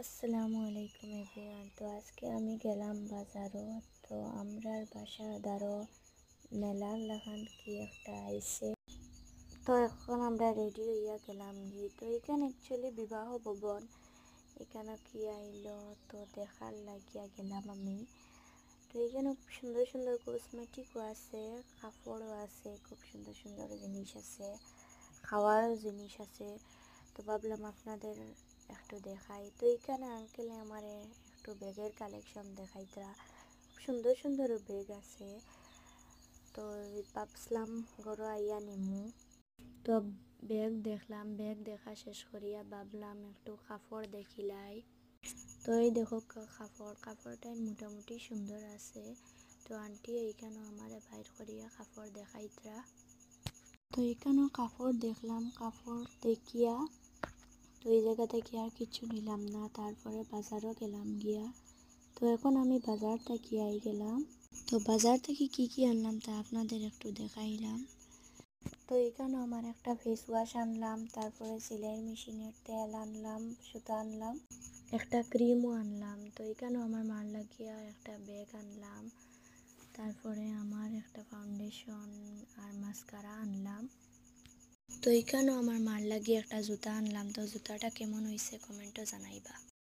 আসসালামু আলাইকুম এভরিওয়ান। তো আজকে আমি গেলাম বাজারও। তো আমরার বাসার দ্বারো মেলার লাগান কি একটা আইছে। তো এখন আমরা রেডি হইয়া গেলাম তো এখানে অ্যাকচুয়ালি বিবাহ ভবন, এখানে কি আইলো তো দেখার লাগিয়া গেলাম আমি। তো এখানে খুব সুন্দর সুন্দর কসমেটিকও আছে, কাপড়ও আছে, খুব সুন্দর সুন্দর জিনিস আছে, খাওয়ারও জিনিস আছে। তো ভাবলাম আপনাদের একটু দেখাই। তো এখানে আঙ্কেলে আমারে একটু ব্যাগের কালেকশন দেখাইতরা, খুব সুন্দর সুন্দর ব্যাগ আছে। তো ভাবছিলাম ঘরে আইয়া নিমু। তো ব্যাগ দেখলাম, ব্যাগ দেখা শেষ করিয়া ভাবলাম একটু কাপড় দেখিলাই। তো এই দেখো কাপড়টাই মোটামুটি সুন্দর আছে। তো আন্টি এইখানেও আমারে বাইর করিয়া কাপড় দেখাইতরা। তো এখানেও কাপড় দেখলাম, কাপড় দেখিয়া তো এই জায়গা থেকে আর কিছু নিলাম না। তারপরে বাজারও গেলাম গিয়া। তো এখন আমি বাজার থেকে গেলাম। তো বাজার থেকে কি কি আনলাম তা আপনাদের একটু দেখাইলাম। তো এখানেও আমার একটা ফেস ওয়াশ আনলাম, তারপরে সেলাই মেশিনের তেল আনলাম, সুতা আনলাম, একটা ক্রিমও আনলাম। তো এখানেও আমার মার লাগিয়া একটা ব্যাগ আনলাম, তারপরে আমার একটা ফাউন্ডেশন আর মাস্কারা আনলাম। তো এখানেও আমার মার লাগিয়ে একটা জুতা আনলাম। তো জুতাটা কেমন হয়েছে কমেন্টও জানাইবা।